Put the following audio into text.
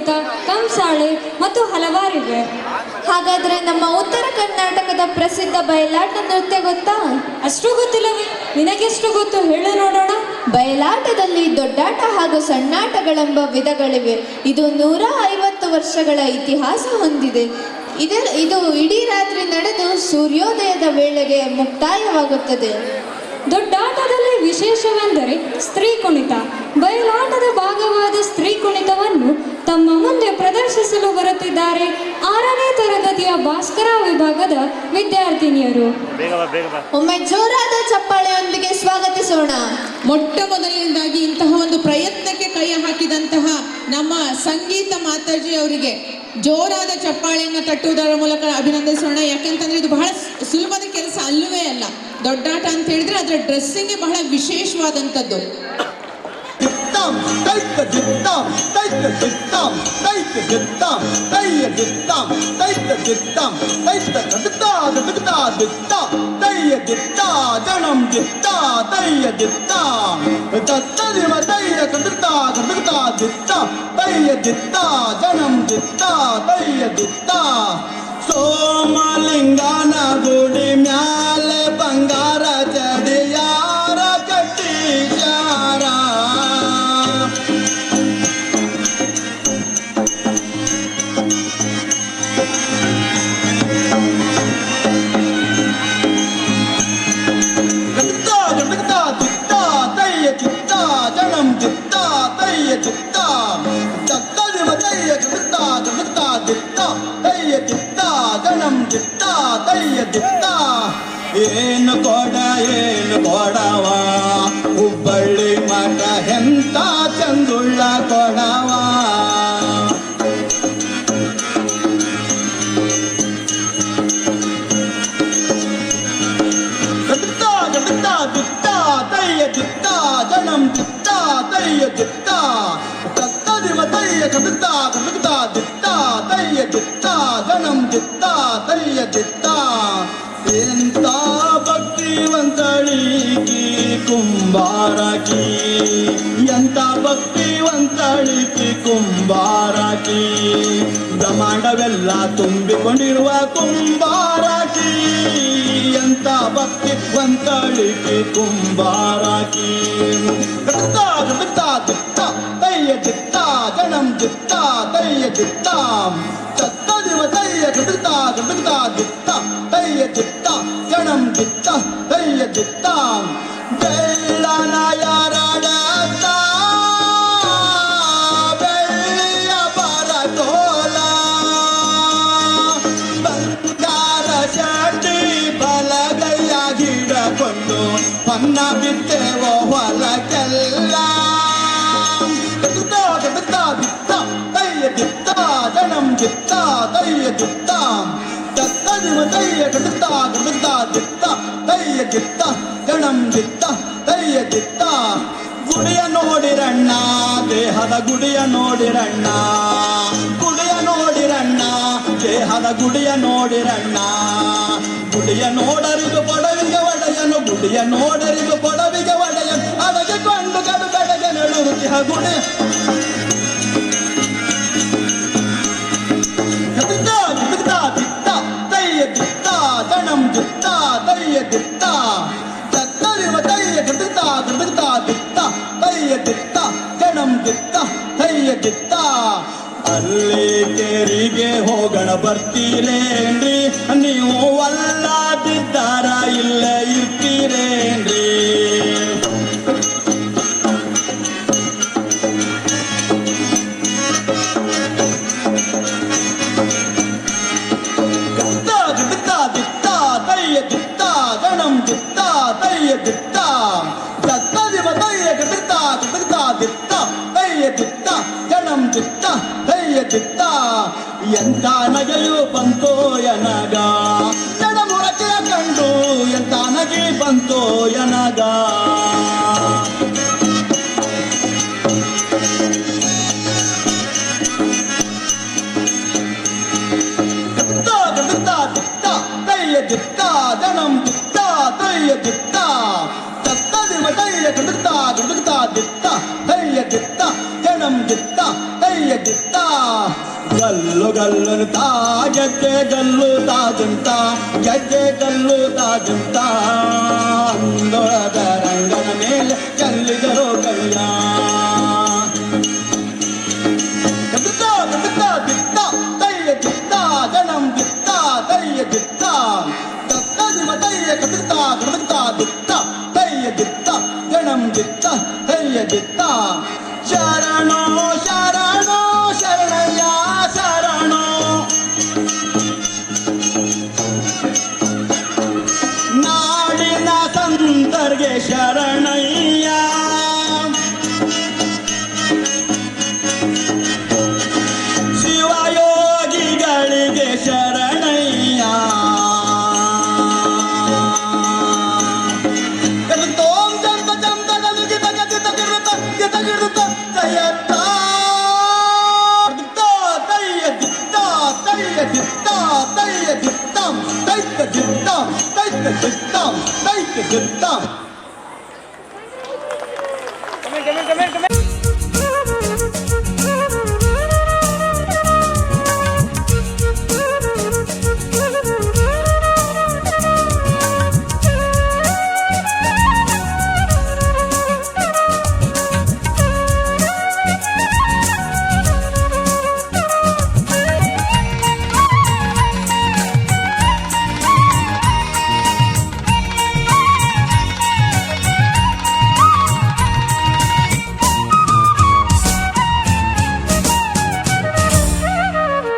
ಕುಣಿತ, ಕಂಸಾಳೆ ಮತ್ತು ಹಲವಾರಿವೆ. ಹಾಗಾದ್ರೆ ನಮ್ಮ ಉತ್ತರ ಕರ್ನಾಟಕದ ಪ್ರಸಿದ್ಧ ಬಯಲಾಟ ನೃತ್ಯ ಗೊತ್ತಾ? ಅಷ್ಟು ಗೊತ್ತಿಲ್ಲವೇ? ನಿನಗೆಷ್ಟು ಗೊತ್ತು ಹೇಳು ನೋಡೋಣ. ಬಯಲಾಟದಲ್ಲಿ ದೊಡ್ಡಾಟ ಹಾಗೂ ಸಣ್ಣಾಟಗಳೆಂಬ ವಿಧಗಳಿವೆ. ಇದು 150 ವರ್ಷಗಳ ಇತಿಹಾಸ ಹೊಂದಿದೆ. ಇದು ಇಡೀ ರಾತ್ರಿ ನಡೆದು ಸೂರ್ಯೋದಯದ ವೇಳೆಗೆ ಮುಕ್ತಾಯವಾಗುತ್ತದೆ. ದೊಡ್ಡಾಟದಲ್ಲಿ ವಿಶೇಷವೆಂದರೆ ಸ್ತ್ರೀ ಕುಣಿತ. ಬಯಲಾಟದ ಭಾಗವಾದ ಸ್ತ್ರೀ ಕುಣಿತವನ್ನು ತಮ್ಮ ಮುಂದೆ ಪ್ರದರ್ಶಿಸಲು ಬರುತ್ತಿದ್ದಾರೆ 6ನೇ ತರಗತಿಯ ಭಾಸ್ಕರ ವಿಭಾಗದ ವಿದ್ಯಾರ್ಥಿನಿಯರು. ಒಮ್ಮೆ ಜೋರಾದ ಚಪ್ಪಾಳೆಯೊಂದಿಗೆ ಸ್ವಾಗತಿಸೋಣ. ಮೊಟ್ಟ ಮೊದಲನೇದಾಗಿ ಇಂತಹ ಒಂದು ಪ್ರಯತ್ನಕ್ಕೆ ಕೈ ಹಾಕಿದಂತಹ ನಮ್ಮ ಸಂಗೀತ ಮಾತಾಜಿ ಅವರಿಗೆ ಜೋರಾದ ಚಪ್ಪಾಳೆಯನ್ನು ತಟ್ಟುವುದರ ಮೂಲಕ ಅಭಿನಂದಿಸೋಣ. ಯಾಕೆಂತಂದ್ರೆ ಇದು ಬಹಳ ಸುಲಭದ ಕೆಲಸ ಅಲ್ಲವೇ ಅಲ್ಲ. ದೊಡ್ಡಾಟ ಅಂತ ಹೇಳಿದ್ರೆ ಅದರ ಡ್ರೆಸ್ಸಿಂಗ್ ಬಹಳ ವಿಶೇಷವಾದಂಥದ್ದು. ಸೋಮಲಿಂಗನ ಗುಡಿ ಮ್ಯಾಲೆ ಬಂಗಾರ ಜಡಿಯಾರ ಕಟ್ಟಿಯಾರ ಏನು ಕೊಡವ ಹುಬ್ಬಳ್ಳಿ ಮಠ ಎಂತ ಚಂದುಳ್ಳ ಕೊಡವ. ಎಂತ ಭಕ್ತಿವಂತಳಿಕಿ ಕುಂಬಾರಕಿ, ಎಂತ ಭಕ್ತಿವಂತಳಿಕಿ ಕುಂಬಾರಕಿ, ಬ್ರಹ್ಮಾಂಡವೆಲ್ಲ ತುಂಬಿಕೊಂಡಿರುವ ಕುಂಬಾರಕಿ, ಎಂತ ಭಕ್ತಿವಂತಳಿಕಿ ಕುಂಬಾರಕಿ. ಜಣಂ ಚಿತ್ತ ತಯ್ಯ ಚಿತ್ತ ಚತ್ತದಿವ ತಯ್ಯ ಕೃತ ಕೃತ ಚಿತ್ತ ತಯ್ಯ ಚಿತ್ತ ಜಣಂ ಚಿತ್ತ ತಯ್ಯ ಚಿತ್ತ ಬೆಳ್ಳನ ಯಾರಾಡತ್ತ ಬೆಳ್ಳಿಯ ಬರತೋಲ ಬಂಗಾರ ಶಾಟಿ ಬಲಗೈಯ ಹಿಡಕೊಂಡು ಪನ್ನ ಬಿತ್ತೇವೋ ಹೊಲಕ್ಕೆಲ್ಲ. ಜಣಂ ಚಿತ್ತ ತಯ್ಯ ಚಿತ್ತ ಚತ್ತದಿವ ತಯ್ಯ ಕೃತ ಕೃತ ಚಿತ್ತ ತಯ್ಯ ಚಿತ್ತ ಜಣಂ ಚಿತ್ತ ತಯ್ಯ ಚಿತ್ತ. ಗುಡಿಯ ನೋಡಿರಣ್ಣ ದೇಹದ ಗುಡಿಯ ನೋಡಿರಣ್ಣ, ಗುಡಿಯ ನೋಡಿರಣ್ಣ ದೇಹದ ಗುಡಿಯ ನೋಡಿರಣ್ಣ, ಗುಡಿಯ ನೋಡರಿದು ಕೊಡವಿಗೆ ಒಡೆಯನು, ಗುಡಿಯ ನೋಡರಿದು ಕೊಡವಿಗೆ ಒಡೆಯನು, ಅದಕ್ಕೆ ಕೊಂಡು ಕಡು ಕಡೆಗೆ ನೆಡುತ್ತಿಹ ಗುಡಿ. ಜಣಂ ಚಿತ್ತ ತಯ್ಯ ಚಿತ್ತ ಚತ್ತರಿವ ತಯ್ಯ ಕೃತ ಕೃತ ಚಿತ್ತ ತಯ್ಯ ಚಿತ್ತ ಜಣಂ ಚಿತ್ತ ತಯ್ಯ ಚಿತ್ತ. ಅಲ್ಲಿ ಕೆರಿಗೆ ಹೋಗಣ ಬರ್ತೀರೇನ್ರಿ, ನೀವು ಅಲ್ಲಾದಿದ್ದಾರ ಇಲ್ಲ ಇರ್ತೀರೇನ್ರಿ. ಜಣಂ ಚಿತ್ತ ತಯ್ಯ ಚಿತ್ತ ಚತ್ತದಿವ ತಯ್ಯ ಕೃತ ಕೃತ ಚಿತ್ತ ತಯ್ಯ ಚಿತ್ತ ಜಣಂ ಚಿತ್ತ ತಯ್ಯ ಚಿತ್ತ. ಎಂತ ನಗೆಯು ಬಂತೋ ಎನಗ ಜಡಮುರಕೆಯ ಕಂಡು, ಎಂತ ನಗೆ ಬಂತೋ ಎನಗ. ಚಿತ್ತ ಜಣಂ ಚಿತ್ತ ತಯ್ಯ ಚಿತ್ತ ಚತ್ತದಿವ ತಯ್ಯ ಕೃತ ಕೃತ ಚಿತ್ತ ತಯ್ಯ ಚಿತ್ತ ಜಣಂ ಚಿತ್ತ ತಯ್ಯ ದಿತ್ತ ಗಲ್ಲು ಗಲ್ಲುತ್ತ ಗೆಜ್ಜೆ ಗಲ್ಲುತ್ತಾದಂತ ಗೆಜ್ಜೆ ಗಲ್ಲುತ್ತಾದಂತ ಅಂದೊಳದ ರಂಗನ ಮೇಲೆ ಚೆಲ್ಲಿದರು ಕೈಯ ದಿತ್ತ ದಿತ್ತ ತಯ್ಯ ದಿತ್ತ ಜನಂ ದಿತ್ತ ತಯ್ಯ ದಿತ್ತ ತತ್ತದಿಮ ತಯ್ಯ ಕದಿತ್ತ ಗಣದಿತ್ತ ದಿತ್ತ ತಯ್ಯ ದಿತ್ತ ಜನಂ ದಿತ್ತ ತಯ್ಯ ದಿತ್ತ ಶರಣೋ ಶರಣೋ ಶರಣಯ್ಯ ಶರಣೋ ನಾಡಿನ ಸಂತರ್ಗೆ ಶರಣಯ್ಯ ಶಿವಯೋಗಿಗಳಿಗೆ ಶರಣಯ್ಯ ತೋಂ ಜಂತ ಜಂತ ಗಲಿಗೆ ತಗದಿತ ಗಿರುತ ಗಿತ ಗಿರುತ ಜಯತ್ತ ತಯ್ಯ ದಿತ್ತ ತಯ್ಯ ದಿತ್ತ ತಯ್ಯ ದಿತ್ತಂ ತೈಕ ದಿತ್ತಂ ತೈಕ ದಿತ್ತಂ ತೈಕ ದಿತ್ತಂ